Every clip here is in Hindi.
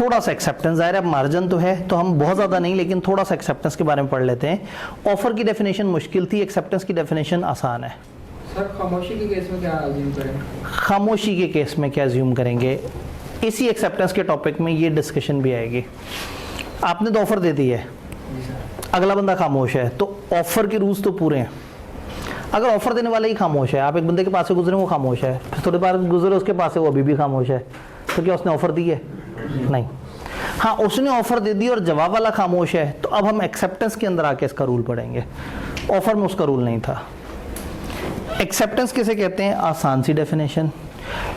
थोड़ा सा एक्सेप्टेंस, ज़ाहिर है मार्जिन तो है तो हम बहुत ज़्यादा नहीं, लेकिन थोड़ा सा एक्सेप्टेंस के बारे में पढ़ लेते हैं। ऑफर की डेफिनेशन मुश्किल थी, एक्सेप्टेंस की डेफिनेशन आसान है। सर खामोशी के केस में क्या अज्यूम करें? खामोशी के केस में क्या अज्यूम करेंगे, इसी एक्सेप्टेंस के टॉपिक में ये डिस्कशन भी आएगी। आपने तो ऑफर दे दी है, अगला बंदा खामोश है, तो ऑफर के रूल्स तो पूरे हैं। अगर ऑफर देने वाला ही खामोश है, आप एक बंदे के पास से गुजरे वो खामोश है, फिर थोड़ी बार गुजरे उसके पास से वो अभी भी खामोश है, तो क्या उसने ऑफर दी है? नहीं। हाँ, उसने ऑफर दे दी और जवाब वाला खामोश है, तो अब हम एक्सेप्टेंस के अंदर आके इसका रूल पढ़ेंगे। ऑफर में उसका रूल नहीं था। एक्सेप्टेंस किसे कहते हैं? आसान सी definition,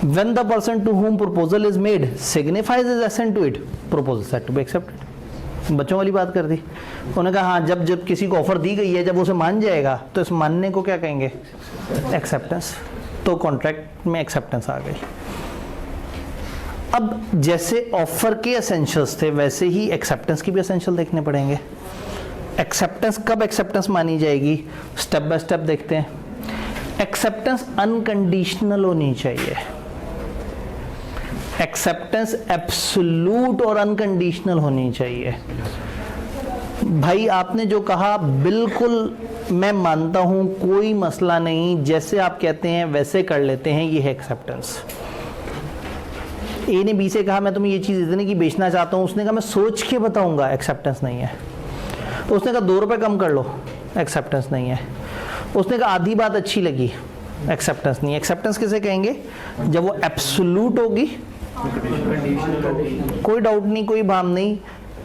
when the person to whom proposal is made signifies his assent to it, proposal said to be accepted। बच्चों वाली बात कर दी। उन्होंने कहा हाँ, जब किसी को ऑफर दी गई है, जब उसे मान जाएगा तो इस मानने को क्या कहेंगे? एक्सेप्टेंस। तो कॉन्ट्रैक्ट में एक्सेप्टेंस आ गई। अब जैसे ऑफर के एसेंशियल्स थे, वैसे ही एक्सेप्टेंस की भी एसेंशियल देखने पड़ेंगे। एक्सेप्टेंस कब एक्सेप्टेंस मानी जाएगी, स्टेप बाय स्टेप देखते हैं। एक्सेप्टेंस अनकंडीशनल होनी चाहिए। एक्सेप्टेंस एब्सोल्यूट और अनकंडीशनल होनी चाहिए। भाई आपने जो कहा बिल्कुल मैं मानता हूं, कोई मसला नहीं, जैसे आप कहते हैं वैसे कर लेते हैं, ये है एक्सेप्टेंस। ए ने बी से कहा मैं तुम्हें ये चीज़ इतने की बेचना चाहता हूँ, उसने कहा मैं सोच के बताऊंगा, एक्सेप्टेंस नहीं है। तो उसने कहा 2 रुपये कम कर लो, एक्सेप्टेंस नहीं है। उसने कहा आधी बात अच्छी लगी, एक्सेप्टेंस नहीं है। एक्सेप्टेंस किसे कहेंगे? जब वो एब्सोल्यूट होगी, कोई डाउट नहीं, कोई भाम नहीं,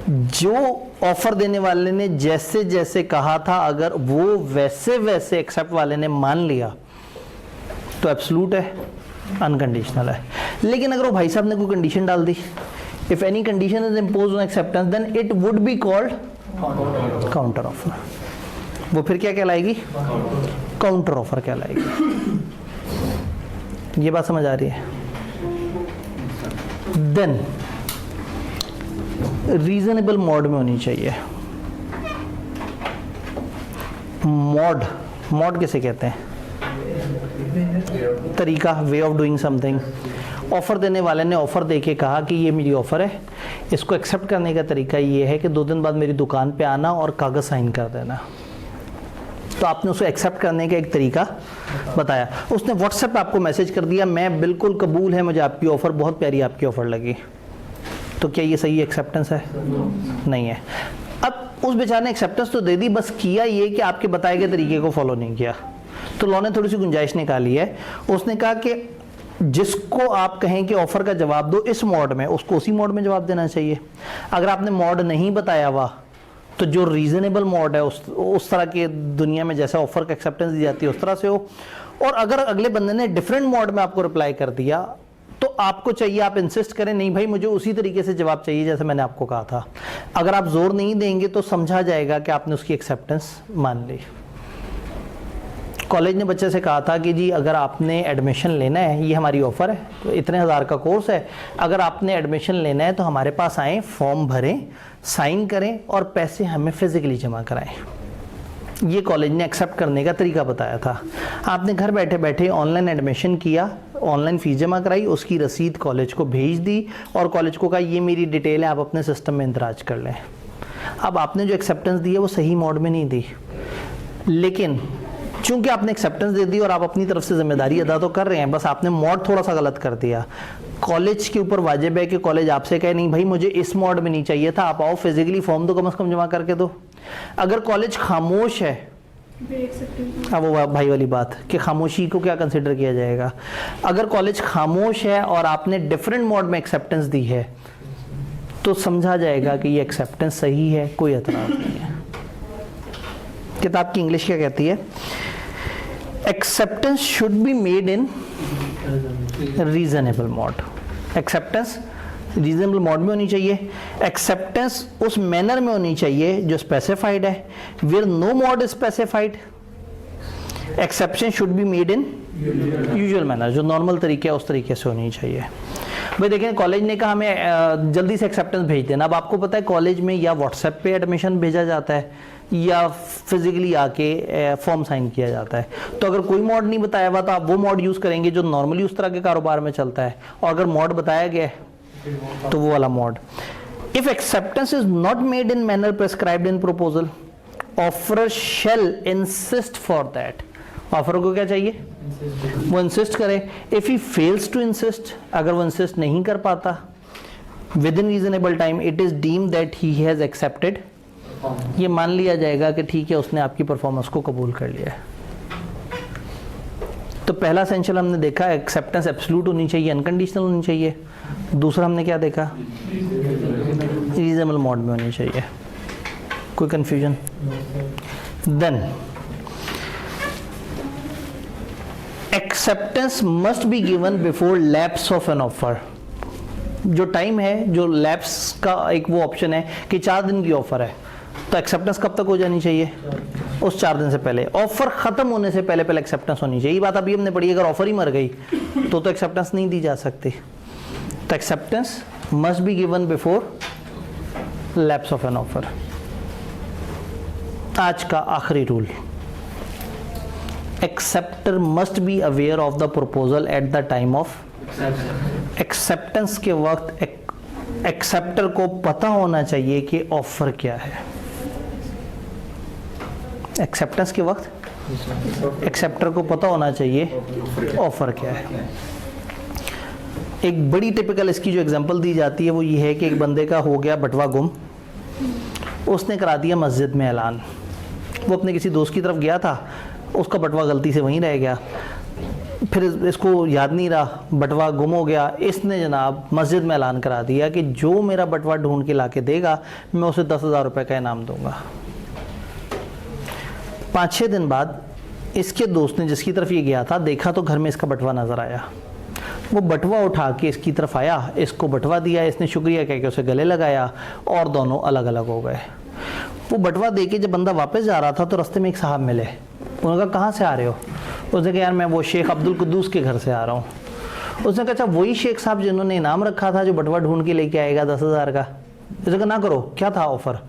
जो ऑफर देने वाले ने जैसे जैसे कहा था अगर वो वैसे वैसे एक्सेप्ट वाले ने मान लिया तो एब्सोल्यूट है, अनकंडीशनल है। लेकिन अगर वो भाई साहब ने कोई कंडीशन डाल दी, if any condition is imposed on acceptance then it would be called counter offer. वो फिर क्या कहलाएगी? काउंटर ऑफर कहलाएगी। ये बात समझ आ रही है? देन रीजनेबल मोड में होनी चाहिए। मोड किसे कहते हैं? तरीका, way of doing something. Offer देने वाले ने ऑफर देके कहा कि ये मेरी ऑफर है, इसको एक्सेप्ट करने का तरीका ये है कि 2 दिन बाद मेरी दुकान पे आना और कागज साइन कर देना। तो आपने उसको एक्सेप्ट करने का एक तरीका बताया। उसने व्हाट्सएप पे आपको मैसेज कर दिया मैं बिल्कुल कबूल है, मुझे आपकी ऑफर बहुत प्यारी, आपकी ऑफर लगी। तो क्या ये सही एक्सेप्टेंस है? नहीं है। अब उस बेचारे ने एक्सेप्टेंस तो दे दी, बस किया ये कि आपके बताए गए तरीके को फॉलो नहीं किया। तो लॉ ने थोड़ी सी गुंजाइश निकाली है। उसने कहा कि जिसको आप कहें कि ऑफर का जवाब दो इस मोड में, उसको उसी मोड में जवाब देना चाहिए। अगर आपने मोड नहीं बताया हुआ तो जो रीजनेबल मोड है उस तरह के दुनिया में जैसा ऑफर का एक्सेप्टेंस दी जाती है उस तरह से हो। और अगर अगले बंदे ने डिफरेंट मोड में आपको रिप्लाई कर दिया तो आपको चाहिए, आप इंसिस्ट करें नहीं भाई मुझे उसी तरीके से जवाब चाहिए जैसे मैंने आपको कहा था। अगर आप जोर नहीं देंगे तो समझा जाएगा कि आपने उसकी एक्सेप्टेंस मान ली। कॉलेज ने बच्चे से कहा था कि जी अगर आपने एडमिशन लेना है, ये हमारी ऑफ़र है, तो इतने हज़ार का कोर्स है, अगर आपने एडमिशन लेना है तो हमारे पास आएँ, फॉर्म भरें, साइन करें और पैसे हमें फिज़िकली जमा कराएं। ये कॉलेज ने एक्सेप्ट करने का तरीका बताया था। आपने घर बैठे बैठे ऑनलाइन एडमिशन किया, ऑनलाइन फ़ीस जमा कराई, उसकी रसीद कॉलेज को भेज दी और कॉलेज को कहा ये मेरी डिटेल है, आप अपने सिस्टम में इंदराज कर लें। अब आपने जो एक्सेप्टेंस दी है वो सही मोड में नहीं दी, लेकिन चूंकि आपने एक्सेप्टेंस दे दी और आप अपनी तरफ से जिम्मेदारी अदा तो कर रहे हैं, बस आपने मोड थोड़ा सा गलत कर दिया। कॉलेज के ऊपर वाजिब है कि कॉलेज आपसे कहे नहीं भाई मुझे इस मोड में नहीं चाहिए था, आप आओ फिजिकली फॉर्म तो कम से कम जमा करके दो। अगर कॉलेज खामोश है, अब वो भाई वाली बात कि खामोशी को क्या कंसिडर किया जाएगा। अगर कॉलेज खामोश है और आपने डिफरेंट मोड में एक्सेप्टेंस दी है तो समझा जाएगा कि ये एक्सेप्टेंस सही है, कोई एतराज नहीं है। किताब की इंग्लिश क्या कहती है? Acceptance should be made in reasonable mode. Acceptance reasonable mode में होनी चाहिए। एक्सेप्टेंस उस मैनर में होनी चाहिए जो स्पेसिफाइड है। Where no mode is specified, exception should be made in usual manner, जो नॉर्मल तरीके है उस तरीके से होनी चाहिए। भाई देखें, कॉलेज ने कहा हमें जल्दी से एक्सेप्टेंस भेज देना। अब आपको पता है कॉलेज में या व्हाट्सएप पे एडमिशन भेजा जाता है या फिजिकली आके फॉर्म साइन किया जाता है। तो अगर कोई मोड नहीं बताया हुआ तो आप वो मोड यूज़ करेंगे जो नॉर्मली उस तरह के कारोबार में चलता है, और अगर मोड बताया गया है तो वो वाला mode. If acceptance is not made in manner prescribed in proposal, offer shall insist for that. Offer को क्या चाहिए, वो इंसिस्ट करे। If he fails to insist, अगर वो इंसिस्ट नहीं कर पाता within reasonable time, it is deem that he has accepted, ये मान लिया जाएगा कि ठीक है उसने आपकी परफॉर्मेंस को कबूल कर लिया है। तो पहला एसेंशियल हमने देखा एक्सेप्टेंस एब्सोल्यूट होनी चाहिए, अनकंडीशनल होनी चाहिए। दूसरा हमने क्या देखा, रीजनेबल मोड में होनी चाहिए। कोई confusion? Then acceptance must be given before lapse of an offer. जो टाइम है, जो लैप्स का एक वो ऑप्शन है कि 4 दिन की ऑफर है, तो एक्सेप्टेंस कब तक हो जानी चाहिए, उस 4 दिन से पहले। ऑफर खत्म होने से पहले पहले एक्सेप्टेंस होनी चाहिए। ये बात अभी हमने पढ़ी, अगर ऑफर ही मर गई तो एक्सेप्टेंस नहीं दी जा सकती। तो acceptance must be given before lapse of an offer. आज का आखिरी rule, acceptor must be aware of the proposal at the time of acceptance. के वक्त एक्सेप्टर को पता होना चाहिए कि ऑफर क्या है। एक्सेप्टेंस के वक्त एक्सेप्टर को पता होना चाहिए ऑफर क्या है। एक बड़ी टिपिकल इसकी जो एग्जांपल दी जाती है वो ये है कि एक बंदे का हो गया बटवा गुम, उसने करा दिया मस्जिद में ऐलान। वो अपने किसी दोस्त की तरफ गया था, उसका बटवा गलती से वहीं रह गया, फिर इसको याद नहीं रहा, बटवा गुम हो गया। इसने जनाब मस्जिद में ऐलान करा दिया कि जो मेरा बटवा ढूंढ के लाके देगा मैं उसे 10,000 रुपये का इनाम दूंगा। 5-6 दिन बाद इसके दोस्त ने जिसकी तरफ ये गया था देखा तो घर में इसका बटवा नज़र आया। वो बटवा उठा के इसकी तरफ आया, इसको बटवा दिया, इसने शुक्रिया कह के उसे गले लगाया और दोनों अलग अलग हो गए। वो बटवा दे के जब बंदा वापस जा रहा था तो रास्ते में एक साहब मिले। उन्होंने कहा कहाँ से आ रहे हो? उसने कहा यार मैं वो शेख अब्दुल कुद्दूस के घर से आ रहा हूँ। उसने कहा अच्छा वही शेख साहब जिन्होंने इनाम रखा था जो बटवा ढूंढ के लेके आएगा 10,000 का? उसने कहा ना करो, क्या था ऑफर?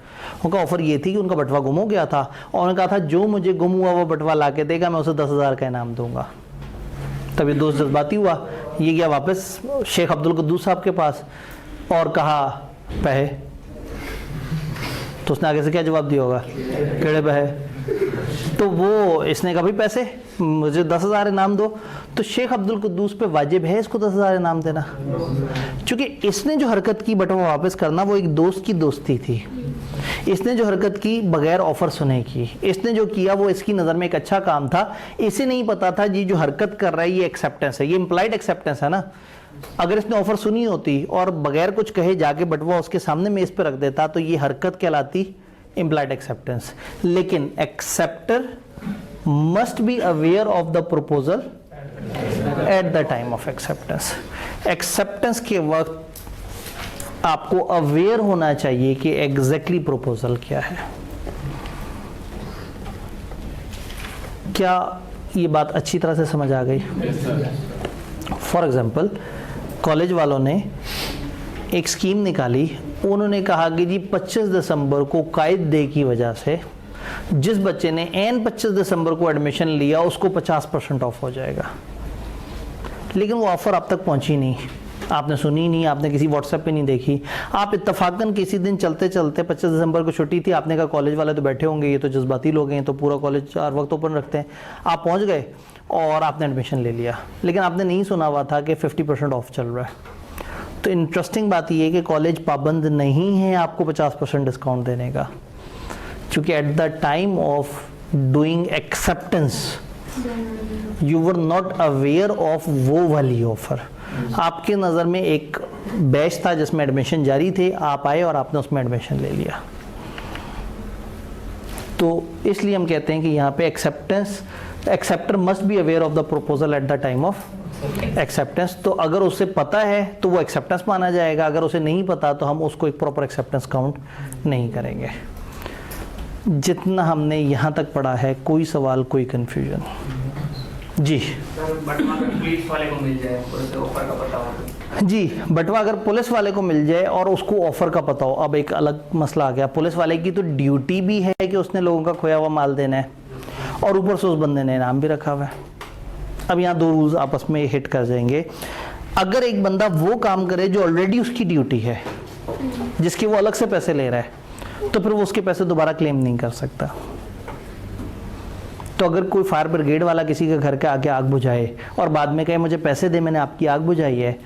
उनका ऑफर ये थी कि उनका बटवा गुम हो गया था और उन्होंने कहा था जो मुझे गुम हुआ वो बटवा ला के देगा मैं उसे 10,000 का इनाम दूंगा। तभी दोस्त जज्बाती हुआ, ये गया वापस शेख अब्दुल कुद्दूस साहब के पास और कहा पैसे। तो उसने आगे से क्या जवाब दिया होगा, केड़े पैसे? तो वो इसने कहा भाई पैसे, मुझे 10,000 इनाम दो। तो शेख अब्दुल कुद्दूस पे वाजिब है इसको 10,000 इनाम देना, क्योंकि इसने जो हरकत की बटवा वापस करना वो एक दोस्त की दोस्ती थी। इसने जो हरकत की बगैर ऑफर सुने की, इसने जो किया वो इसकी नज़र में एक अच्छा काम था। इसे नहीं पता था जी जो हरकत कर रहा है ये एक्सेप्टेंस है, ये इम्प्लाइड एक्सेप्टेंस है ना। अगर इसने ऑफर सुनी होती और बगैर कुछ कहे जाके बटवा उसके सामने मेज पे रख देता तो ये हरकत कहलाती इम्प्लाइड एक्सेप्टेंस। लेकिन acceptor must be aware of the proposal at the time of acceptance. Acceptance के वक्त आपको अवेयर होना चाहिए कि एग्जैक्टली प्रपोजल क्या है। क्या ये बात अच्छी तरह से समझ आ गई? फॉर एग्जाम्पल कॉलेज वालों ने एक स्कीम निकाली। उन्होंने कहा कि जी 25 दिसंबर को कायद डे की वजह से जिस बच्चे ने एन 25 दिसंबर को एडमिशन लिया उसको 50% ऑफ हो जाएगा। लेकिन वो ऑफर आप तक पहुंची नहीं, आपने सुनी नहीं, आपने किसी व्हाट्सएप पे नहीं देखी। आप इत्तफाकन किसी दिन चलते चलते 25 दिसंबर को छुट्टी थी, आपने कहा कॉलेज वाले तो बैठे होंगे, ये तो जज्बाती लोग हैं, तो पूरा कॉलेज हर वक्त ओपन रखते हैं। आप पहुंच गए और आपने एडमिशन ले लिया, लेकिन आपने नहीं सुना हुआ था कि 50% ऑफ चल रहा है। तो इंटरेस्टिंग बात यह है कि कॉलेज पाबंद नहीं है आपको 50% डिस्काउंट देने का, क्योंकि at the time of doing acceptance you were not aware of वो वाली ऑफर। आपके नज़र में एक बैच था जिसमें एडमिशन जारी थे, आप आए और आपने उसमें एडमिशन ले लिया। तो इसलिए हम कहते हैं कि यहाँ पे acceptor must be aware of the proposal at the time of acceptance. तो अगर उसे पता है तो वो एक्सेप्टेंस माना जाएगा, अगर उसे नहीं पता तो हम उसको एक प्रॉपर एक्सेप्टेंस काउंट नहीं करेंगे। जितना हमने यहाँ तक पढ़ा है, कोई सवाल, कोई कंफ्यूजन? जी बटवा अगर पुलिस वाले को मिल जाए उसे ऑफर का पता हो? जी, बटवा अगर पुलिस वाले को मिल जाए और उसको ऑफर का पता हो, अब एक अलग मसला आ गया। पुलिस वाले की तो ड्यूटी भी है कि उसने लोगों का खोया हुआ माल देना है और ऊपर से उस बंदे ने इनाम भी रखा हुआ है। अब यहाँ 2 रूल्स आपस में हिट कर जाएंगे। अगर एक बंदा वो काम करे जो ऑलरेडी उसकी ड्यूटी है, जिसके वो अलग से पैसे ले रहा है, तो फिर वो उसके पैसे दोबारा क्लेम नहीं कर सकता। तो अगर कोई फायर ब्रिगेड वाला किसी के घर के आके आग बुझाए और बाद में कहे मुझे पैसे दे, मैंने आपकी आग बुझाई है,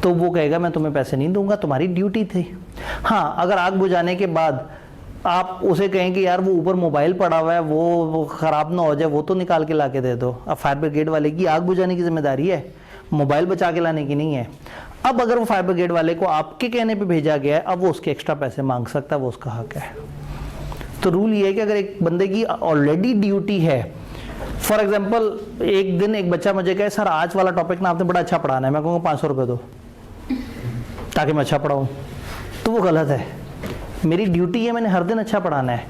तो वो कहेगा मैं तुम्हें पैसे नहीं दूंगा, तुम्हारी ड्यूटी थी। हाँ, अगर आग बुझाने के बाद आप उसे कहें कि यार वो ऊपर मोबाइल पड़ा हुआ है, वो ख़राब ना हो जाए, वो तो निकाल के ला के दे दो। अब फायर ब्रिगेड वाले की आग बुझाने की जिम्मेदारी है, मोबाइल बचा के लाने की नहीं है। अब अगर वो फायर ब्रिगेड वाले को आपके कहने पे भेजा गया है, अब वो उसके एक्स्ट्रा पैसे मांग सकता है, वो उसका हक है। तो रूल ये है कि अगर एक बंदे की ऑलरेडी ड्यूटी है, फॉर एग्जाम्पल एक दिन एक बच्चा मुझे कहे सर आज वाला टॉपिक ना आपने बड़ा अच्छा पढ़ाना है, मैं कहूँगा 500 रुपये दो ताकि मैं अच्छा पढ़ाऊँ, तो वो गलत है। मेरी ड्यूटी है, मैंने हर दिन अच्छा पढ़ाना है,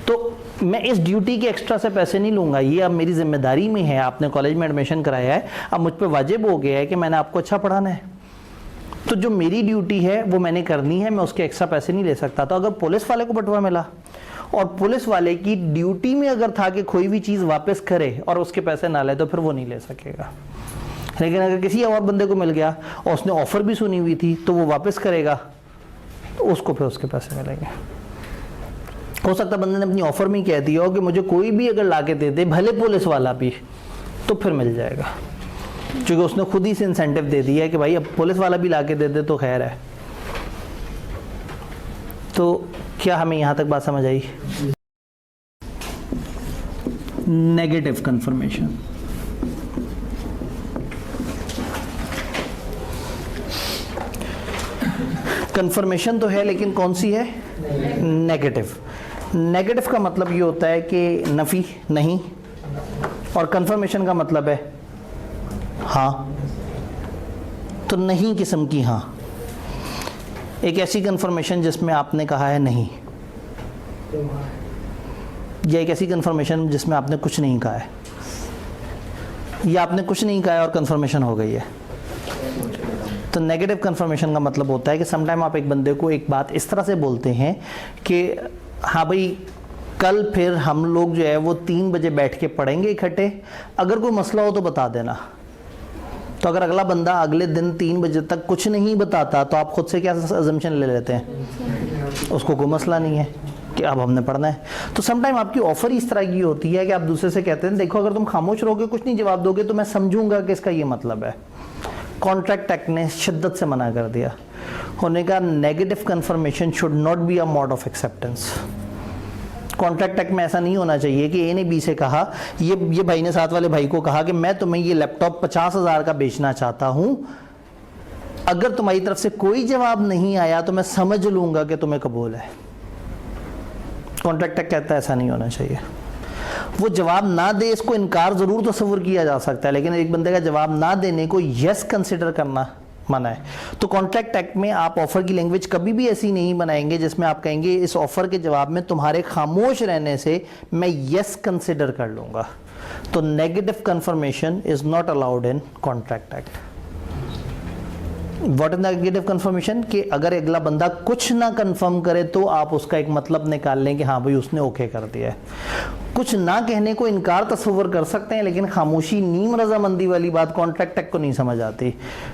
तो मैं इस ड्यूटी के एक्स्ट्रा से पैसे नहीं लूँगा। ये अब मेरी जिम्मेदारी में है, आपने कॉलेज में एडमिशन कराया है, अब मुझ पर वाजिब हो गया है कि मैंने आपको अच्छा पढ़ाना है, तो जो मेरी ड्यूटी है वो मैंने करनी है, मैं उसके एक्स्ट्रा पैसे नहीं ले सकता। तो अगर पुलिस वाले को बटवा मिला और पुलिस वाले की ड्यूटी में अगर था कि कोई भी चीज़ वापस करे और उसके पैसे ना ले, तो फिर वो नहीं ले सकेगा। लेकिन अगर किसी और बंदे को मिल गया और उसने ऑफर भी सुनी हुई थी, तो वो वापस करेगा, तो उसको फिर उसके पैसे मिलेंगे। हो सकता है बंदे ने अपनी ऑफर में कह दिया हो कि मुझे कोई भी अगर ला के दे दे, भले पुलिस वाला भी, तो फिर मिल जाएगा, क्योंकि उसने खुद ही से इंसेंटिव दे दिया है कि भाई अब पुलिस वाला भी ला के दे दे तो खैर है। तो क्या हमें यहां तक बात समझ आई? Negative confirmation. कंफर्मेशन तो है, लेकिन कौन सी है? नेगेटिव। नेगेटिव का मतलब ये होता है कि नफी, नहीं, और कंफर्मेशन का मतलब है हाँ। तो नहीं किस्म की हाँ, एक ऐसी कंफर्मेशन जिसमें आपने कहा है नहीं, या एक ऐसी कंफर्मेशन जिसमें आपने कुछ नहीं कहा है, या आपने कुछ नहीं कहा है और कंफर्मेशन हो गई है। तो नेगेटिव कंफर्मेशन का मतलब होता है कि समटाइम आप एक बंदे को एक बात इस तरह से बोलते हैं कि हाँ भाई कल फिर हम लोग जो है वो 3 बजे बैठ के पढ़ेंगे इकट्ठे, अगर कोई मसला हो तो बता देना। तो अगर अगला बंदा अगले दिन 3 बजे तक कुछ नहीं बताता, तो आप खुद से क्या अजम्पशन ले लेते हैं? उसको कोई मसला नहीं है कि अब हमने पढ़ना है। तो समटाइम आपकी ऑफर इस तरह की होती है कि आप दूसरे से कहते हैं देखो अगर तुम खामोश रहोगे, कुछ नहीं जवाब दोगे, तो मैं समझूंगा कि इसका ये मतलब है। कॉन्ट्रैक्ट एक्ट ने शिद्दत से मना कर दिया, होने का negative confirmation should not be a mode of acceptance. Contract act में ऐसा नहीं होना चाहिए कि ए ने बी से कहा, ये भाई ने साथ वाले भाई को कहा कि मैं तुम्हें ये लैपटॉप 50,000 का बेचना चाहता हूं, अगर तुम्हारी तरफ से कोई जवाब नहीं आया तो मैं समझ लूंगा कि तुम्हें कबूल है। कॉन्ट्रैक्ट एक्ट कहता है ऐसा नहीं होना चाहिए। वो जवाब ना दे, इसको इनकार जरूर तस्वुर किया जा सकता है, लेकिन एक बंदे का जवाब ना देने को यस कंसिडर करना मना है। तो कॉन्ट्रैक्ट एक्ट में आप ऑफर की लैंग्वेज कभी भी ऐसी नहीं बनाएंगे जिसमें आप कहेंगे इस ऑफर के जवाब में तुम्हारे खामोश रहने से मैं यस कंसिडर कर लूंगा। तो negative confirmation is not allowed in contract act. What is negative confirmation? कि अगर अगला बंदा कुछ ना कंफर्म करे तो आप उसका एक मतलब निकाल लें कि हाँ भाई उसने ओके कर दिया है। कुछ ना कहने को इनकार तस्वर कर सकते हैं, लेकिन खामोशी नीम रजामंदी वाली बात कॉन्ट्रैक्ट एक्ट को नहीं समझ आती।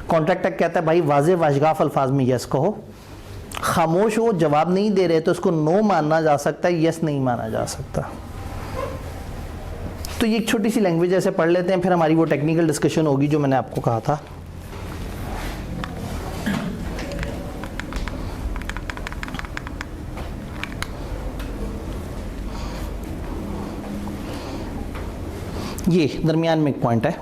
कॉन्ट्रैक्ट एक्ट कहता है भाई वाज़े वाशगाफ अल्फाज में यस कहो, खामोश हो जवाब नहीं दे रहे तो इसको नो माना जा सकता है, यस नहीं माना जा सकता। तो ये एक छोटी सी लैंग्वेज ऐसे पढ़ लेते हैं, फिर हमारी वो टेक्निकल डिस्कशन होगी जो मैंने आपको कहा था। ये दरमियान में एक पॉइंट है,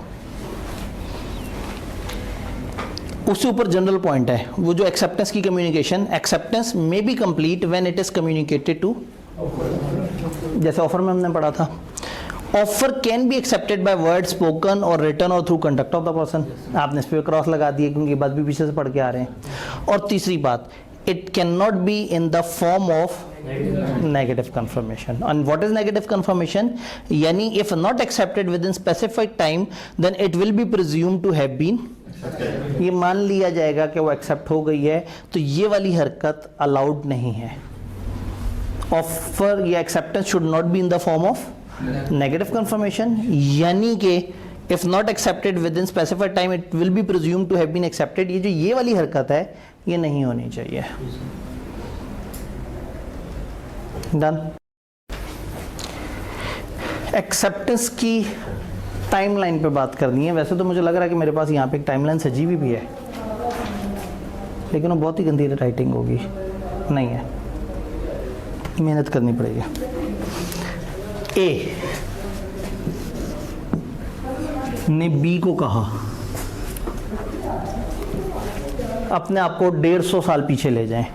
उससे ऊपर जनरल पॉइंट है, वो जो एक्सेप्टेंस की communication. Acceptance may be complete when it is communicated to, जैसे ऑफर में हमने पढ़ा था, offer can be accepted by word spoken और रिटन और through conduct of the person. आपने इस पर क्रॉस लगा दिए क्योंकि ये बात भी पीछे से पढ़ के आ रहे हैं। और तीसरी बात, it cannot be in the form of negative confirmation. And what is negative confirmation? Yani if not accepted within specific time, then it will be presumed to have been accepted. ये मान लिया जाएगा कि वो एक्सेप्ट हो गई है, तो ये वाली हरकत अलाउड नहीं है। ऑफर या acceptance should not be in the form of negative confirmation, यानी कि if not accepted within specified time it will be presumed to have been accepted. ये जो ये वाली हरकत है ये नहीं होनी चाहिए। डन। एक्सेप्टेंस की टाइमलाइन पे बात करनी है। वैसे तो मुझे लग रहा है कि मेरे पास यहाँ पे एक टाइमलाइन सजी हुई भी है, लेकिन वो बहुत ही गंदी राइटिंग होगी, नहीं है, मेहनत करनी पड़ेगी। ए ने बी को कहा, अपने आप को 150 साल पीछे ले जाएं,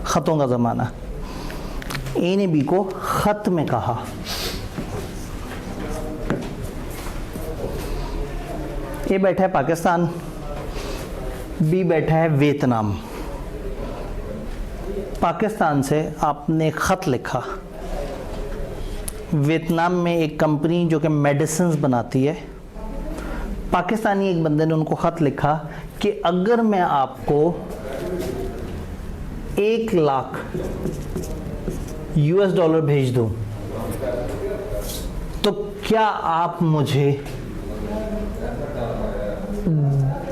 खतों का ज़माना। ए ने बी को खत में कहा, ए बैठा है पाकिस्तान, बी बैठा है वियतनाम। पाकिस्तान से आपने ख़त लिखा, वियतनाम में एक कंपनी जो कि मेडिसिन्स बनाती है, पाकिस्तानी एक बंदे ने उनको ख़त लिखा कि अगर मैं आपको 1 लाख US डॉलर भेज दूं तो क्या आप मुझे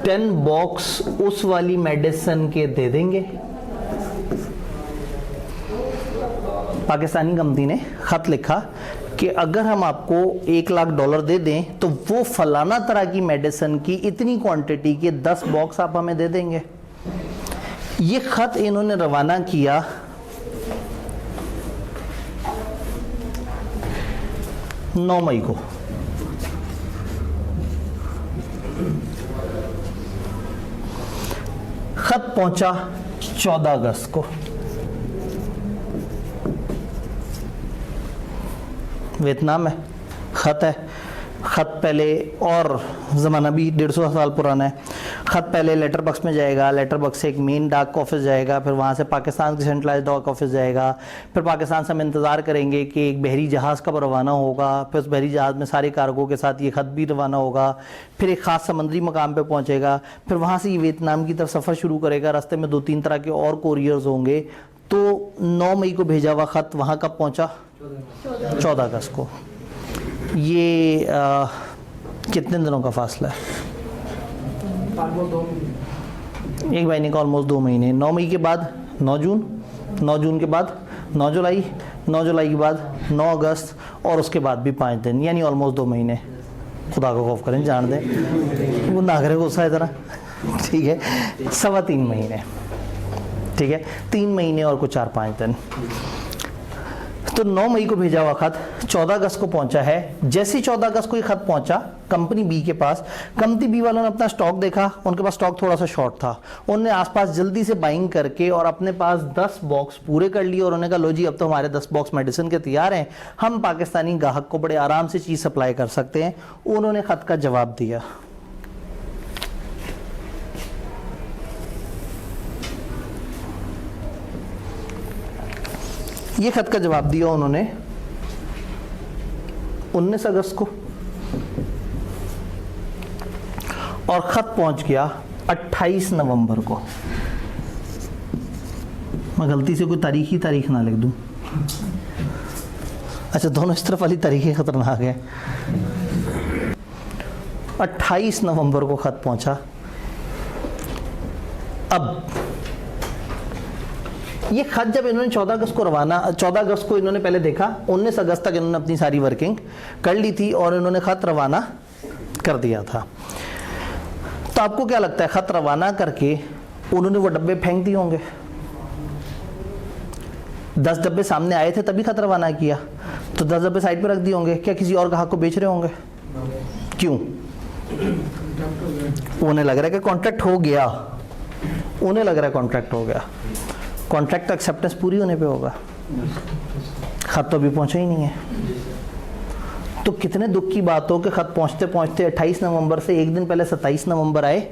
10 बॉक्स उस वाली मेडिसिन के दे देंगे? पाकिस्तानी कंपनी ने खत लिखा कि अगर हम आपको 1 लाख डॉलर दे दें तो वो फलाना तरह की मेडिसिन की इतनी क्वांटिटी के 10 बॉक्स आप हमें दे देंगे। ये खत इन्होंने रवाना किया 9 मई को। खत पहुंचा 14 अगस्त को। वियतनाम में खत है। खत पहले, और ज़माना भी 150 साल पुराना है। खत पहले लेटर बॉक्स में जाएगा, लेटर बॉक्स से एक मेन डाक ऑफिस जाएगा, फिर वहाँ से पाकिस्तान की सेंट्रलाइज्ड डाक ऑफिस जाएगा, फिर पाकिस्तान से हम इंतज़ार करेंगे कि एक बहरी जहाज़ कब रवाना होगा, फिर उस बहरी जहाज़ में सारे कार्गो के साथ ये खत भी रवाना होगा, फिर एक ख़ास समंदरी मकाम पे पहुँचेगा, फिर वहाँ से ये वियतनाम की तरफ सफ़र शुरू करेगा। रास्ते में 2-3 तरह के और कोरियर्स होंगे। तो 9 मई को भेजा हुआ ख़त वहाँ कब पहुँचा? 14 अगस्त को। ये कितने दिनों का फासला है? एक महीने का, ऑलमोस्ट 2 महीने। 9 मई के बाद 9 जून, 9 जून के बाद 9 जुलाई, 9 जुलाई के बाद 9 अगस्त, और उसके बाद भी 5 दिन, यानी ऑलमोस्ट 2 महीने। खुदा को खौफ करें, जान दें, वो ना करे गुस्सा इतना, ठीक है। 3.25 महीने, ठीक है, 3 महीने और कुछ 4-5 दिन। तो 9 मई को भेजा हुआ खत 14 अगस्त को पहुंचा है। जैसे ही 14 अगस्त को ये खत पहुंचा कंपनी बी के पास, कंपनी बी वालों ने अपना स्टॉक देखा, उनके पास स्टॉक थोड़ा सा शॉर्ट था। उन्होंने आसपास जल्दी से बाइंग करके और अपने पास 10 बॉक्स पूरे कर लिए, और उन्होंने कहा लो जी अब तो हमारे 10 बॉक्स मेडिसिन के तैयार हैं, हम पाकिस्तानी ग्राहक को बड़े आराम से चीज़ सप्लाई कर सकते हैं। उन्होंने खत का जवाब दिया। ये खत का जवाब दिया उन्होंने 19 अगस्त को, और खत पहुंच गया 28 नवंबर को। मैं गलती से कोई तारीख ना लिख दूं। अच्छा, दोनों इस तरफ वाली तारीखें खतरनाक है। 28 नवंबर को खत पहुंचा। अब ये खत जब इन्होंने 14 अगस्त को इन्होंने पहले देखा, 19 अगस्त तक इन्होंने अपनी सारी वर्किंग कर ली थी और इन्होंने खत रवाना कर दिया था। तो आपको क्या लगता है, खत रवाना करके उन्होंने वो डब्बे फेंक दिए होंगे? 10 डब्बे सामने आए थे तभी खत रवाना किया, तो 10 डब्बे साइड पे रख दिए होंगे। क्या किसी और ग्राहक को बेच रहे होंगे? क्यों? उन्हें लग रहा है कि कॉन्ट्रैक्ट हो गया, कॉन्ट्रैक्ट एक्सेप्टेंस पूरी होने पे होगा। खत तो अभी पहुंचा ही नहीं है। तो कितने दुख की बात हो कि खत पहुंचते पहुंचते 28 नवंबर से एक दिन पहले 27 नवंबर आए,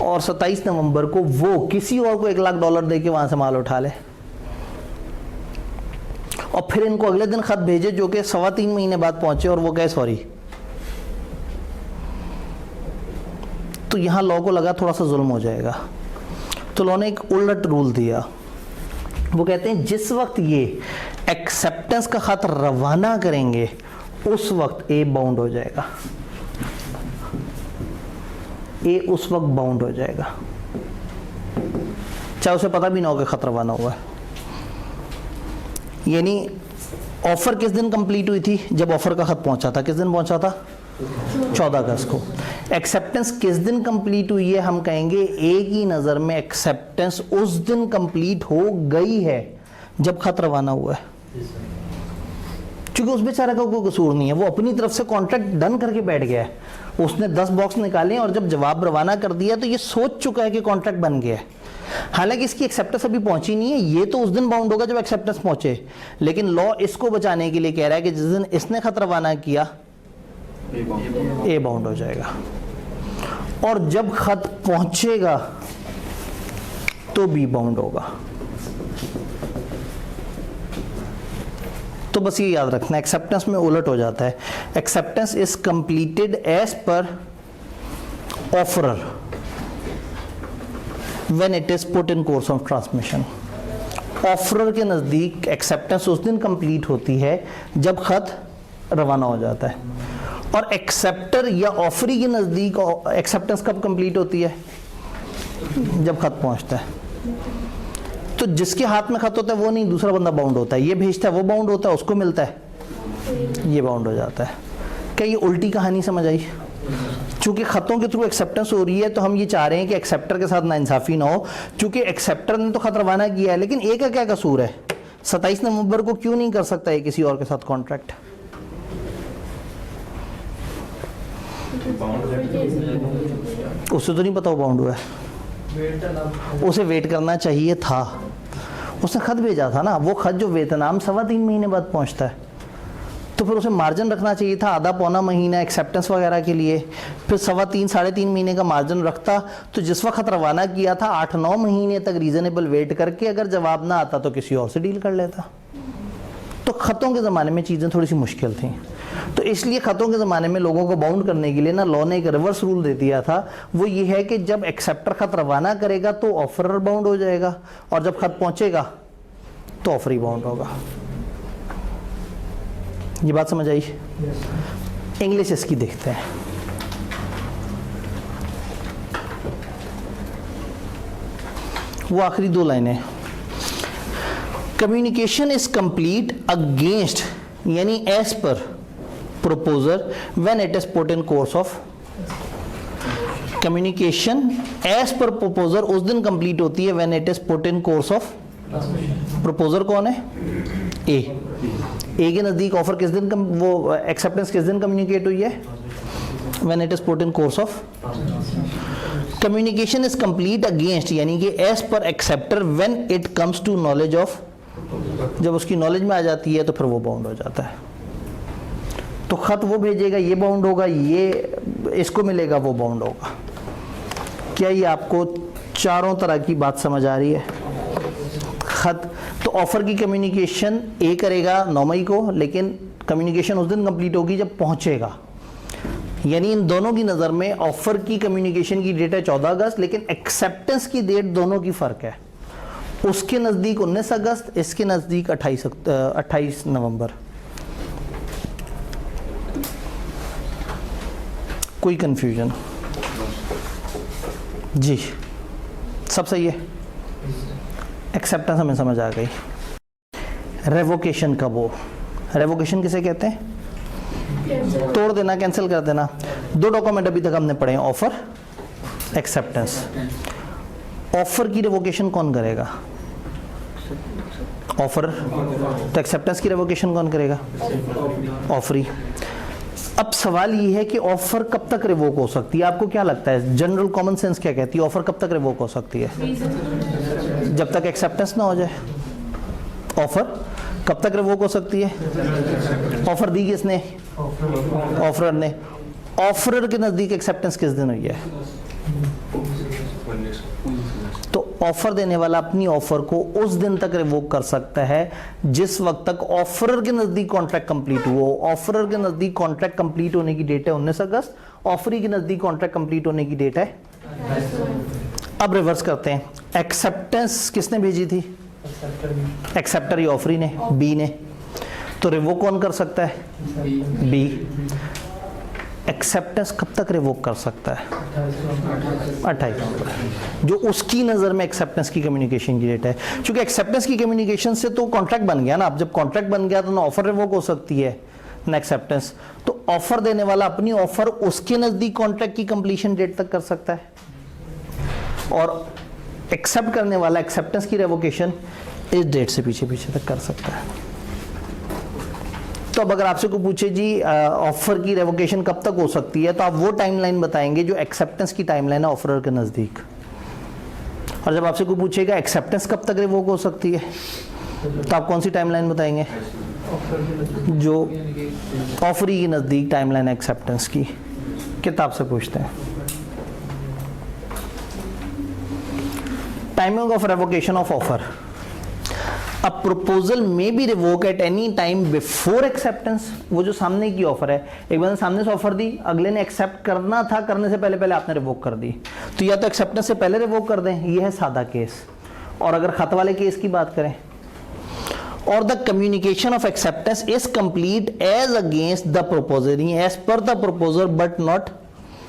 और 27 नवंबर को वो किसी और को 1 लाख डॉलर दे के वहां से माल उठा ले, और फिर इनको अगले दिन खत भेजे जो कि 3.25 महीने बाद पहुंचे, और वो कहे सॉरी। तो यहां लॉ को लगा थोड़ा सा जुल्म हो जाएगा, तो लॉ ने एक उलट रूल दिया। वो कहते हैं जिस वक्त ये एक्सेप्टेंस का खत रवाना करेंगे उस वक्त ए बाउंड हो जाएगा। ए उस वक्त बाउंड हो जाएगा, चाहे उसे पता भी ना हो कि खत रवाना हुआ है। यानी ऑफर किस दिन कंप्लीट हुई थी? जब ऑफर का खत पहुंचा था। किस दिन पहुंचा था? 14 अगस्त को। एक्सेप्टेंस किस दिन कंप्लीट हुई है? हम कहेंगे ए की नज़र में एक्सेप्टेंस उस दिन कंप्लीट हो गई है जब खत रवाना हुआ है, क्योंकि उस बेचारे का कोई कसूर नहीं है, वो अपनी तरफ से कॉन्ट्रैक्ट डन करके बैठ गया है। उसने 10 बॉक्स निकाले और जब जवाब रवाना कर दिया तो ये सोच चुका है कि कॉन्ट्रैक्ट बन गया है। हालांकि इसकी एक्सेप्टेंस अभी पहुंची नहीं है, ये तो उस दिन बाउंड होगा जब एक्सेप्टेंस पहुंचे, लेकिन लॉ इसको बचाने के लिए कह रहा है कि जिस दिन इसने खत रवाना किया ए बाउंड हो जाएगा, और जब खत पहुंचेगा तो बी बाउंड होगा। तो बस ये याद रखना, एक्सेप्टेंस में उलट हो जाता है। Acceptance is completed as per offeror when it is put in course of transmission. Offeror के नज़दीक एक्सेप्टेंस उस दिन कंप्लीट होती है जब खत रवाना हो जाता है, और एक्सेप्टर या ऑफरी के नज़दीक एक्सेप्टेंस कब कंप्लीट होती है? जब खत पहुंचता है। तो जिसके हाथ में खत होता है वो नहीं, दूसरा बंदा बाउंड होता है, ये भेजता है वो बाउंड होता है, उसको मिलता है ये बाउंड हो जाता है। क्या ये उल्टी कहानी समझ आई? चूंकि खतों के थ्रू एक्सेप्टेंस हो रही है तो हम ये चाह रहे हैं कि एक्सेप्टर के साथ नाइंसाफी ना हो, क्योंकि एक्सेप्टर ने तो खत रवाना किया है, लेकिन ए का क्या कसूर है? 27 नवंबर को क्यों नहीं कर सकता है किसी और के साथ कॉन्ट्रैक्ट? उसे तो नहीं पता वो बाउंड हुआ है, उसे वेट करना चाहिए था। उसने खत भेजा था ना, वो खत जो वियतनाम 3.25 महीने बाद पहुंचता है, तो फिर उसे मार्जिन रखना चाहिए था, आधा पौना महीना एक्सेप्टेंस वगैरह के लिए, फिर 3.25-3.5 महीने का मार्जिन रखता, तो जिस वक्त रवाना किया था 8-9 महीने तक रीजनेबल वेट करके अगर जवाब ना आता तो किसी और से डील कर लेता। तो खतों के ज़माने में चीज़ें थोड़ी सी मुश्किल थी, तो इसलिए खतों के ज़माने में लोगों को बाउंड करने के लिए ना लॉ ने एक रिवर्स रूल दे दिया था। वो ये है कि जब एक्सेप्टर खत रवाना करेगा तो ऑफरर बाउंड हो जाएगा, और जब खत पहुंचेगा तो ऑफरी बाउंड होगा। ये बात समझ आई? इंग्लिश इसकी देखते हैं। वो आखिरी 2 लाइनें, कम्युनिकेशन इज कंप्लीट अगेंस्ट यानी as per proposer when it is put in course of. Communication as per proposer उस दिन कंप्लीट होती है when it is put in course of. Proposer कौन है? ए के नज़दीक ऑफर किस दिन वो एक्सेप्टेंस किस दिन कम्युनिकेट हुई है? When it is put in course of. Communication is complete against यानी कि as per acceptor when it comes to knowledge of. जब उसकी नॉलेज में आ जाती है तो फिर वो बाउंड हो जाता है। तो खत वो भेजेगा ये बाउंड होगा, ये इसको मिलेगा वो बाउंड होगा। क्या ये आपको चारों तरह की बात समझ आ रही है? खत तो ऑफर की कम्युनिकेशन ए करेगा 9 मई को, लेकिन कम्युनिकेशन उस दिन कंप्लीट होगी जब पहुंचेगा। यानी इन दोनों की नज़र में ऑफर की कम्युनिकेशन की डेट है 14 अगस्त, लेकिन एक्सेप्टेंस की डेट दोनों की फ़र्क है। उसके नज़दीक 19 अगस्त, इसके नज़दीक 28 नवंबर। कोई कंफ्यूजन? जी सब सही है। एक्सेप्टेंस हमें समझ आ गई। रेवोकेशन कब हो? रेवोकेशन किसे कहते हैं? तोड़ देना, कैंसिल कर देना। 2 डॉक्यूमेंट अभी तक हमने पढ़े हैं, ऑफर, एक्सेप्टेंस। ऑफर की रेवोकेशन कौन करेगा? ऑफर। तो एक्सेप्टेंस की रेवोकेशन कौन करेगा? ऑफरी। अब सवाल ये है कि ऑफर कब तक रिवोक हो सकती है? आपको क्या लगता है, जनरल कॉमन सेंस क्या कहती है, ऑफर कब तक रिवोक हो सकती है? जब तक एक्सेप्टेंस ना हो जाए। ऑफर कब तक रिवोक हो सकती है? ऑफर दी किसने? ऑफरर ने। ऑफरर के नज़दीक एक्सेप्टेंस किस दिन हुई है? तो ऑफर देने वाला अपनी ऑफर को उस दिन तक रिवोक कर सकता है जिस वक्त तक ऑफरर के नज़दीक कॉन्ट्रैक्ट कंप्लीट हुआ। ऑफरर के नज़दीक कॉन्ट्रैक्ट कंप्लीट होने की डेट है 19 अगस्त, ऑफरी के नज़दीक कॉन्ट्रैक्ट कंप्लीट होने की डेट है। अब रिवर्स करते हैं, एक्सेप्टेंस किसने भेजी थी? एक्सेप्टर या ऑफरी ने? बी ने। तो रिवोक कौन कर सकता है? बी। एक्सेप्टेंस कब तक रिवोक कर सकता है? 28 नवंबर, जो उसकी नज़र में एक्सेप्टेंस की कम्युनिकेशन की डेट है। क्योंकि एक्सेप्टेंस की कम्युनिकेशन से तो कॉन्ट्रैक्ट बन गया ना, अब जब कॉन्ट्रैक्ट बन गया तो ना ऑफर रिवोक हो सकती है ना एक्सेप्टेंस। तो ऑफर देने वाला अपनी ऑफर उसके नज़दीक कॉन्ट्रैक्ट की कंप्लीशन डेट तक कर सकता है, और एक्सेप्ट करने वाला एक्सेप्टेंस की रेवोकेशन इस डेट से पीछे पीछे तक कर सकता है। तो अब अगर आपसे को पूछे जी ऑफर की रेवोकेशन कब तक हो सकती है, तो आप वो टाइमलाइन बताएंगे जो एक्सेप्टेंस की टाइमलाइन है ऑफरर के नज़दीक। और जब आपसे को पूछेगा एक्सेप्टेंस कब तक रिवोक हो सकती है, तो आप कौन सी टाइमलाइन बताएंगे? जो ऑफरी के नज़दीक टाइमलाइन एक्सेप्टेंस की। किताब से पूछते हैं timing of revocation of offer. A proposal may be revoked at any time before acceptance। वो जो सामने की ऑफर है, एक बंदे सामने से ऑफर दी, अगले ने एक्सेप्ट करना था, करने से पहले पहले आपने रिवोक कर दी, तो या तो एक्सेप्टेंस से पहले रिवोक कर दें, ये है सादा केस। और अगर खत वाले केस की बात करें, और the communication of acceptance is complete as against the proposer, as per the proposer but not.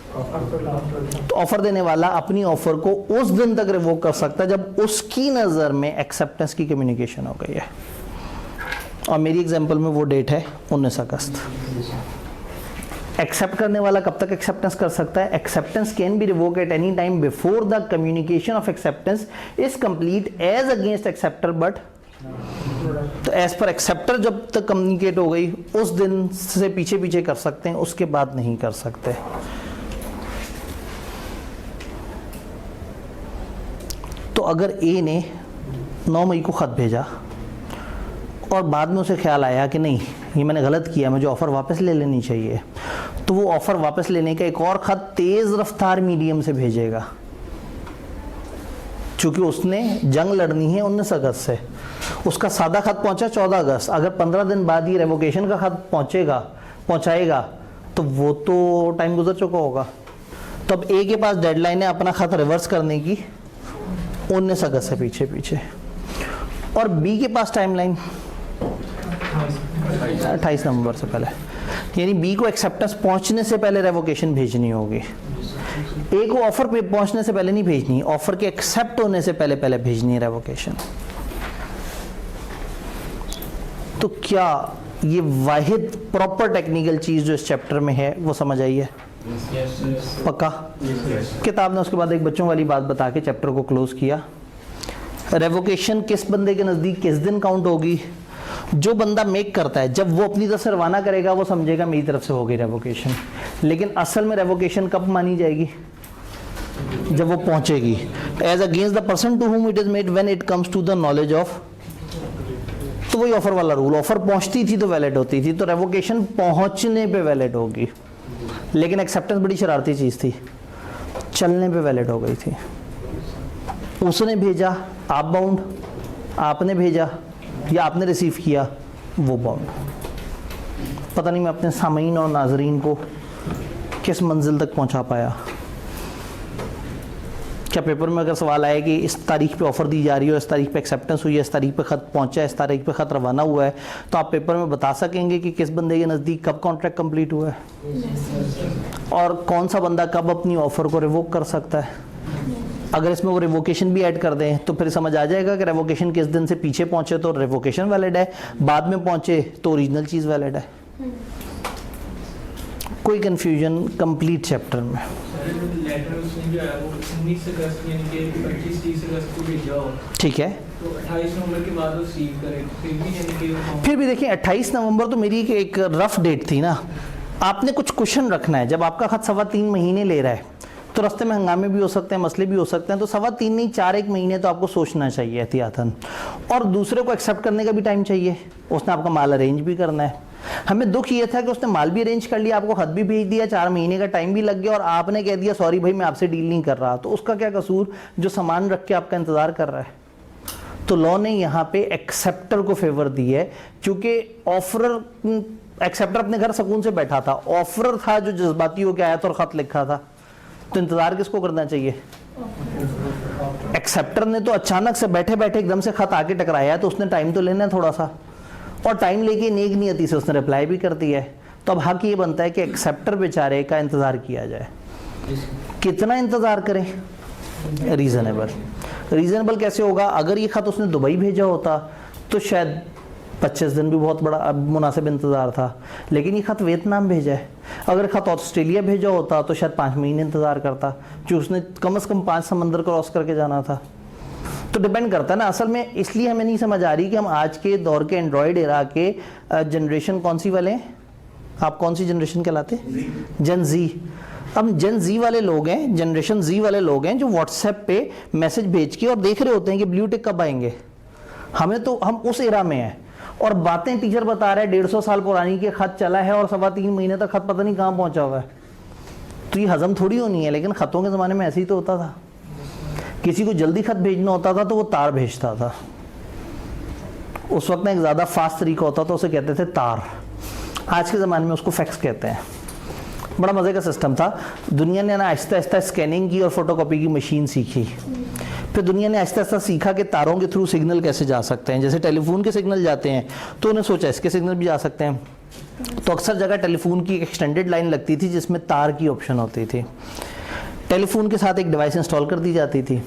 तो ऑफर देने वाला अपनी ऑफर को उस दिन तक रिवोक कर सकता है जब उसकी नजर में एक्सेप्टेंस की कम्युनिकेशन हो गई है। और मेरी एग्जांपल में वो डेट है 19 अगस्त। एक्सेप्ट करने वाला कब तक एक्सेप्टेंस कर सकता है? Acceptance can be revoke at any time before the communication of acceptance is complete as against acceptor but. तो एज पर एक्सेप्टर जब तक कम्युनिकेट हो गई उस दिन से पीछे पीछे कर सकते हैं, उसके बाद नहीं कर सकते। तो अगर ए ने 9 मई को ख़त भेजा और बाद में उसे ख्याल आया कि नहीं ये मैंने गलत किया, मुझे ऑफ़र वापस ले लेनी चाहिए, तो वो ऑफ़र वापस लेने का एक और ख़त तेज़ रफ्तार मीडियम से भेजेगा। चूँकि उसने जंग लड़नी है 19 अगस्त से, उसका सादा ख़त पहुंचा 14 अगस्त। अगर 15 दिन बाद ये रेवोकेशन का ख़त पहुंचाएगा तो वो तो टाइम गुजर चुका होगा। तो अब ए के पास डेडलाइन है अपना ख़त रिवर्स करने की 19 अगस्त से पीछे पीछे, और बी के पास टाइमलाइन 28 नवंबर से पहले, यानी बी को एक्सेप्टेंस पहुंचने से पहले रेवोकेशन भेजनी होगी। ए को ऑफर पे पहुंचने से पहले नहीं भेजनी, ऑफर के एक्सेप्ट होने से पहले पहले भेजनी है रेवोकेशन। तो क्या ये वाहिद प्रॉपर टेक्निकल चीज जो इस चैप्टर में है वो समझ आई है? पक्का? किताब ने उसके बाद एक बच्चों वाली बात बता के चैप्टर को क्लोज किया। रेवोकेशन किस बंदे के नज़दीक किस दिन काउंट होगी? जो बंदा मेक करता है, जब वो अपनी तरफ से रवाना करेगा वो समझेगा मेरी तरफ से हो गई रेवोकेशन। लेकिन असल में रेवोकेशन कब मानी जाएगी? जब वो पहुंचेगी। As against the person to whom it is made when it comes to the knowledge of. तो वही ऑफर वाला रूल, ऑफर पहुंचती थी तो वैलिड होती थी, तो रेवोकेशन पहुंचने पे वैलिड होगी। लेकिन एक्सेप्टेंस बड़ी शरारती चीज़ थी, चलने पे वैलिड हो गई थी। उसने भेजा आप बाउंड, आपने भेजा या आपने रिसीव किया वो बाउंड। पता नहीं मैं अपने सामीन और नाजरीन को किस मंजिल तक पहुंचा पाया। क्या पेपर में अगर सवाल आए कि इस तारीख पे ऑफ़र दी जा रही है, इस तारीख पे एक्सेप्टेंस हुई है, इस तारीख पे ख़त पहुंचा है, इस तारीख पे ख़त रवाना हुआ है, तो आप पेपर में बता सकेंगे कि किस बंदे के नज़दीक कब कॉन्ट्रैक्ट कंप्लीट हुआ है और कौन सा बंदा कब अपनी ऑफ़र को रिवोक कर सकता है। अगर इसमें वो रिवोकेशन भी ऐड कर दें तो फिर समझ आ जाएगा कि रिवोकेशन किस दिन से पीछे पहुंचे तो रिवोकेशन वैलिड है, बाद में पहुंचे तो ओरिजिनल चीज़ वैलिड है। कोई कंफ्यूजन कंप्लीट चैप्टर में? लेटर उसने जो है वो 19 अगस्त यानी कि 25-30 अगस्त को भेजा हो, ठीक है, तो 28 नवंबर के बाद वो रिसीव करे, फिर भी यानी कि फिर भी देखिए 28 नवंबर तो मेरी एक रफ डेट थी ना। आपने कुछ क्वेश्चन रखना है, जब आपका खत 3.25 महीने ले रहा है तो रास्ते में हंगामे भी हो सकते हैं, मसले भी हो सकते हैं, तो 3.25 नहीं 4-1 महीने तो आपको सोचना चाहिए एहतियातन। और दूसरे को एक्सेप्ट करने का भी टाइम चाहिए, उसने आपका माल अरेंज भी करना है। हमें दुख ये था कि उसने माल भी अरेंज कर लिया, आपको खत भी भेज दिया, 4 महीने का टाइम भी लग गया और आपने कह दिया सॉरी भाई मैं आपसे डील नहीं कर रहा। तो उसका क्या कसूर जो सामान रख के आपका इंतजार कर रहा है। तो लॉ ने यहाँ पे एक्सेप्टर को फेवर दी है, क्योंकि ऑफरर एक्सेप्टर अपने घर सुकून से बैठा था, ऑफरर था जो जज्बाती हो के आया था और खत लिखा था। तो इंतजार किसको करना चाहिए? एक्सेप्टर ने तो अचानक से बैठे बैठे एकदम से खत आके टकराया है, तो उसने टाइम तो लेना है थोड़ा सा, और टाइम लेके नेक नियति से उसने रिप्लाई भी कर दिया है। तो अब हक ये बनता है कि एक्सेप्टर बेचारे का इंतज़ार किया जाए। कितना इंतज़ार करें? रीज़नेबल कैसे होगा? अगर ये ख़त उसने दुबई भेजा होता तो शायद 25 दिन भी बहुत बड़ा मुनासिब इंतज़ार था, लेकिन ये ख़त वियतनाम भेजा है। अगर ख़त ऑस्ट्रेलिया भेजा होता तो शायद 5 महीने इंतज़ार करता, जो उसने कम से कम 5 समंदर क्रॉस करके जाना था। तो डिपेंड करता है ना। असल में इसलिए हमें नहीं समझ आ रही कि हम आज के दौर के एंड्रॉयड एरा के जनरेशन कौन सी वाले हैं? आप कौन सी जनरेशन कहलाते हैं? जन जी। अब जन जी वाले लोग हैं, जनरेशन जी वाले लोग हैं जो व्हाट्सएप पे मैसेज भेज के और देख रहे होते हैं कि ब्लू टिक कब आएंगे। हम उस एरा में हैं और बातें टीचर बता रहे हैं 150 साल पुरानी के खत चला है और 3.25 महीने तक खत पता नहीं कहाँ पहुंचा हुआ है। तो ये हजम थोड़ी होनी है, लेकिन खतों के ज़माने में ऐसे ही तो होता था। किसी को जल्दी खत भेजना होता था तो वो तार भेजता था। उस वक्त में एक ज़्यादा फास्ट तरीका होता था, उसे कहते थे तार। आज के ज़माने में उसको फैक्स कहते हैं। बड़ा मज़े का सिस्टम था। दुनिया ने ना आहिस्ता आहिस्ता स्कैनिंग की और फोटोकॉपी की मशीन सीखी। फिर दुनिया ने आहिस्ता आहिस्ता सीखा कि तारों के थ्रू सिग्नल कैसे जा सकते हैं। जैसे टेलीफोन के सिग्नल जाते हैं तो उन्हें सोचा इसके सिग्नल भी जा सकते हैं। तो अक्सर जगह टेलीफोन की एक एक्सटेंडेड लाइन लगती थी जिसमें तार की ऑप्शन होती थी। टेलीफोन के साथ एक डिवाइस इंस्टॉल कर दी जाती थी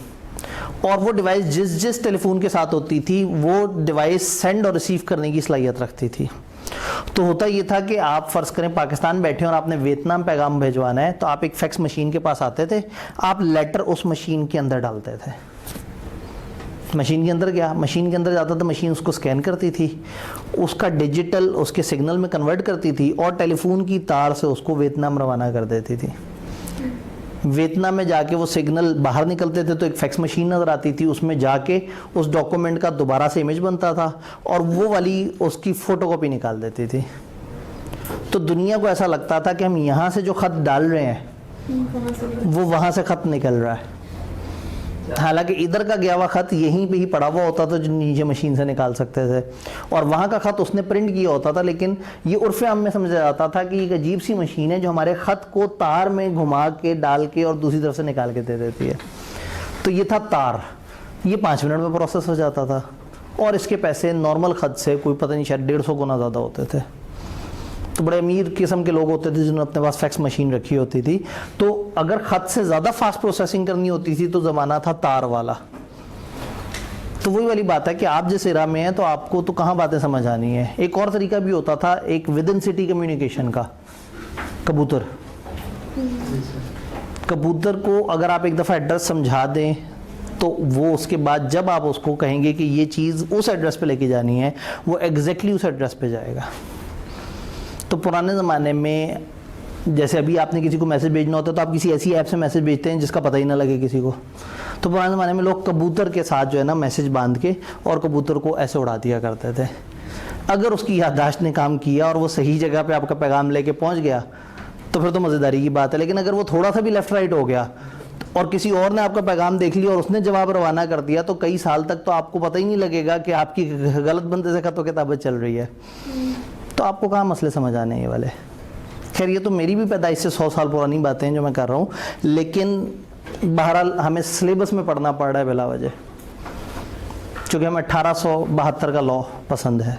और वो डिवाइस जिस टेलीफोन के साथ होती थी वो डिवाइस सेंड और रिसीव करने की सलाहियत रखती थी। तो होता ये था कि आप फ़र्ज़ करें पाकिस्तान बैठे और आपने वियतनाम पैगाम भिजवाना है, तो आप एक फैक्स मशीन के पास आते थे, आप लेटर उस मशीन के अंदर डालते थे। मशीन के अंदर गया, मशीन के अंदर जाता था, मशीन उसको स्कैन करती थी, उसका डिजिटल उसके सिग्नल में कन्वर्ट करती थी और टेलीफोन की तार से उसको वियतनाम रवाना कर देती थी। वियतनाम में जाके वो सिग्नल बाहर निकलते थे तो एक फैक्स मशीन नज़र आती थी, उसमें जाके उस डॉक्यूमेंट का दोबारा से इमेज बनता था और वो वाली उसकी फ़ोटोकॉपी निकाल देती थी। तो दुनिया को ऐसा लगता था कि हम यहाँ से जो ख़त डाल रहे हैं वो वहाँ से ख़त निकल रहा है। हालांकि इधर का गया हुआ ख़त यहीं पे ही पड़ा हुआ होता था जो नीचे मशीन से निकाल सकते थे, और वहाँ का ख़त उसने प्रिंट किया होता था। लेकिन ये उर्फ़ आम में समझा जाता था कि एक अजीब सी मशीन है जो हमारे ख़त को तार में घुमा के डाल के और दूसरी तरफ से निकाल के दे देती है। तो ये था तार। ये 5 मिनट में प्रोसेस हो जाता था और इसके पैसे नॉर्मल ख़त से कोई पता नहीं शायद 150 गुना ज़्यादा होते थे। तो बड़े अमीर किस्म के लोग होते थे जिन्होंने अपने पास फैक्स मशीन रखी होती थी। तो अगर ख़त से ज़्यादा फास्ट प्रोसेसिंग करनी होती थी तो ज़माना था तार वाला। तो वही वाली बात है कि आप जिस एरा में हैं तो आपको तो कहाँ बातें समझ आनी है। एक और तरीका भी होता था एक विद इन सिटी कम्युनिकेशन का, कबूतर। कबूतर को अगर आप एक दफ़ा एड्रेस समझा दें तो वो उसके बाद जब आप उसको कहेंगे कि ये चीज़ उस एड्रेस पे लेके जानी है, वो एग्जैक्टली उस एड्रेस पे जाएगा। तो पुराने ज़माने में जैसे अभी आपने किसी को मैसेज भेजना होता है तो आप किसी ऐसी ऐप से मैसेज भेजते हैं जिसका पता ही ना लगे किसी को। तो पुराने ज़माने में लोग कबूतर के साथ जो है ना मैसेज बांध के और कबूतर को ऐसे उड़ा दिया करते थे। अगर उसकी याददाश्त ने काम किया और वो सही जगह पे आपका पैगाम लेके पहुंच गया तो फिर तो मज़ेदारी की बात है। लेकिन अगर वो थोड़ा सा भी लेफ़्ट राइट हो गया और किसी और ने आपका पैगाम देख लिया और उसने जवाब रवाना कर दिया तो कई साल तक तो आपको पता ही नहीं लगेगा कि आपकी गलत बंदे से खतों किताबत चल रही है। तो आपको कहाँ मसले समझ आने ये वाले। खैर ये तो मेरी भी पैदाइश से 100 साल पुरानी बातें हैं जो मैं कर रहा हूँ, लेकिन बहरहाल हमें सिलेबस में पढ़ना पड़ रहा है बिला वजह, क्योंकि हमें 1872 का लॉ पसंद है।